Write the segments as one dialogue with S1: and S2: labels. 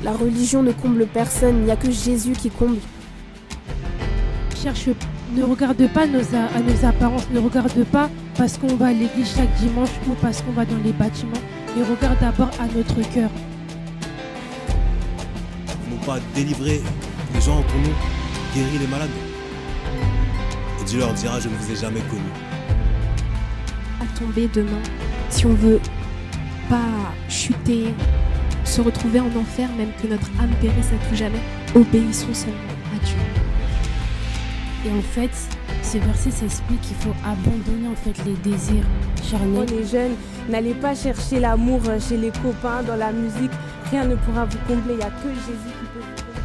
S1: La religion ne comble personne, il n'y a que Jésus qui comble.
S2: Ne regarde pas à nos apparences, ne regarde pas parce qu'on va à l'église chaque dimanche ou parce qu'on va dans les bâtiments, mais regarde d'abord à notre cœur.
S3: Non pas délivrer les gens autour de nous, guérir les malades. Et Dieu leur dira, je ne vous ai jamais connu.
S1: À tomber demain, si on veut pas chuter, se retrouver en enfer, même que notre âme périsse à tout jamais, obéissons seulement à Dieu.
S4: Et en fait, ce verset s'explique qu'il faut abandonner en fait les désirs charnels.
S5: Les jeunes, n'allez pas chercher l'amour chez les copains, dans la musique. Rien ne pourra vous combler. Il n'y a que Jésus qui peut vous combler.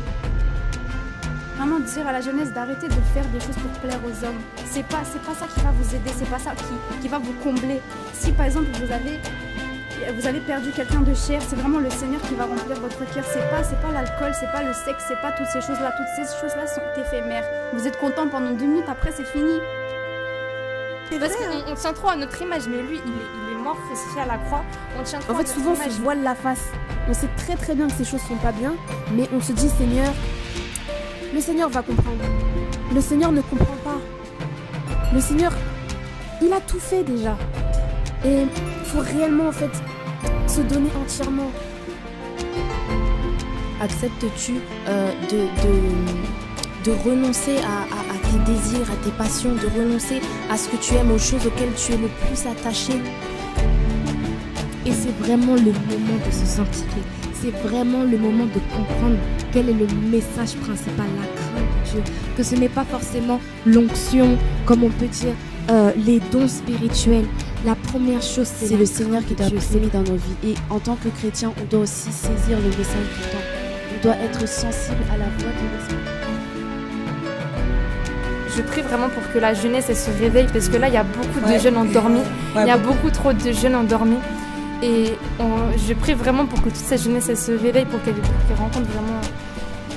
S6: Vraiment dire à la jeunesse d'arrêter de faire des choses pour plaire aux hommes. C'est pas ça qui va vous aider, c'est pas ça qui va vous combler. Si par exemple vous avez perdu quelqu'un de cher, c'est vraiment le Seigneur qui va remplir votre cœur. C'est pas l'alcool, c'est pas le sexe, c'est pas toutes ces choses-là. Toutes ces choses-là sont éphémères. Vous êtes content pendant 2 minutes, après c'est fini. Parce qu'on tient trop à notre image, mais lui, il est mort crucifié à la croix. On tient trop
S1: En fait, souvent, on se voile la face. On sait très très bien que ces choses sont pas bien, mais on se dit, Seigneur, le Seigneur va comprendre. Le Seigneur ne comprend pas. Le Seigneur, il a tout fait déjà. Et il faut réellement, en fait, se donner entièrement.
S7: Acceptes-tu de renoncer à tes désirs, à tes passions, de renoncer à ce que tu aimes, aux choses auxquelles tu es le plus attaché?
S8: Et c'est vraiment le moment de se sanctifier. C'est vraiment le moment de comprendre quel est le message principal, la crainte de Dieu. Que ce n'est pas forcément l'onction, comme on peut dire, les dons spirituels. La première chose, c'est
S7: le Seigneur qui doit primer dans nos vies. Et en tant que chrétien, on doit aussi saisir le message du temps. On doit être sensible à la voix de l'Esprit.
S6: Je prie vraiment pour que la jeunesse elle se réveille, parce que là il y a beaucoup de jeunes endormis. Il y a beaucoup trop de jeunes endormis. Et je prie vraiment pour que toute cette jeunesse elle se réveille, pour qu'elle rencontre vraiment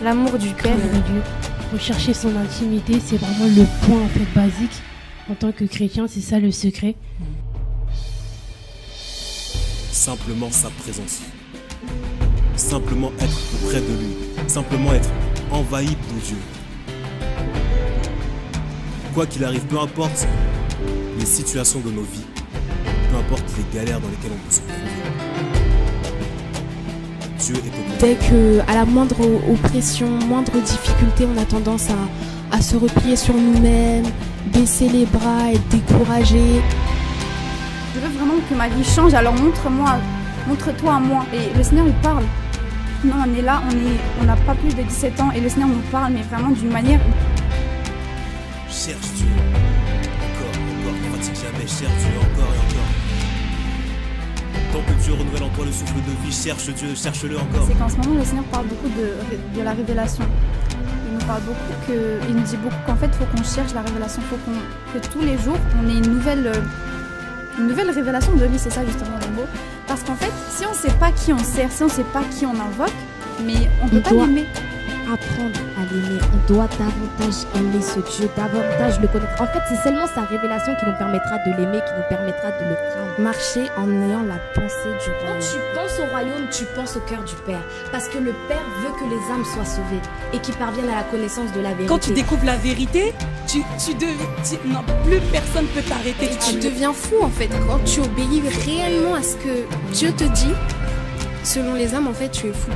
S6: l'amour du Père.
S2: Dieu. Rechercher son intimité, c'est vraiment le point en fait basique. En tant que chrétien, c'est ça le secret.
S3: Simplement sa présence. Simplement être auprès de lui. Simplement être envahi de Dieu. Quoi qu'il arrive, peu importe les situations de nos vies, peu importe les galères dans lesquelles on peut se trouver, Dieu est au
S1: Dès qu'à la moindre oppression, moindre difficulté, on a tendance à se replier sur nous-mêmes, baisser les bras, être découragé.
S6: Je veux vraiment que ma vie change, alors montre-toi à moi. Et le Seigneur il parle. Non, on est là, on n'a pas plus de 17 ans et le Seigneur nous parle, mais vraiment d'une manière...
S3: Cherche Dieu. Encore, ne fatigue jamais, cherche Dieu, encore et encore. Tant que Dieu renouvelle en toi le souffle de vie, cherche Dieu, cherche-le encore.
S6: C'est qu'en ce moment, le Seigneur parle beaucoup de la révélation. Il nous parle beaucoup il nous dit beaucoup qu'en fait, il faut qu'on cherche la révélation, que tous les jours, on ait une nouvelle révélation de lui, c'est ça justement le mot. Parce qu'en fait, si on ne sait pas qui on sert, si on ne sait pas qui on invoque, mais on ne peut pas l'aimer.
S8: Apprendre à l'aimer, on doit davantage aimer ce Dieu, davantage le connaître. En fait, c'est seulement sa révélation qui nous permettra de l'aimer, qui nous permettra de le craindre.
S7: Marcher en ayant la pensée du royaume.
S8: Quand tu penses au royaume, tu penses au cœur du Père. Parce que le Père veut que les âmes soient sauvées et qu'ils parviennent à la connaissance de la vérité.
S9: Quand tu découvres la vérité, non, plus personne ne peut t'arrêter.
S1: Tu deviens fou en fait. Quand tu obéis réellement à ce que Dieu te dit, selon les âmes, en fait, tu es fou.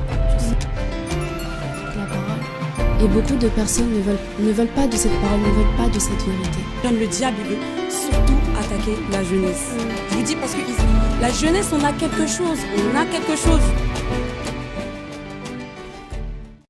S7: Et beaucoup de personnes ne veulent pas de cette parole, ne veulent pas de cette vérité.
S9: Le diable veut surtout attaquer la jeunesse. Je vous dis parce que la jeunesse, on a quelque chose.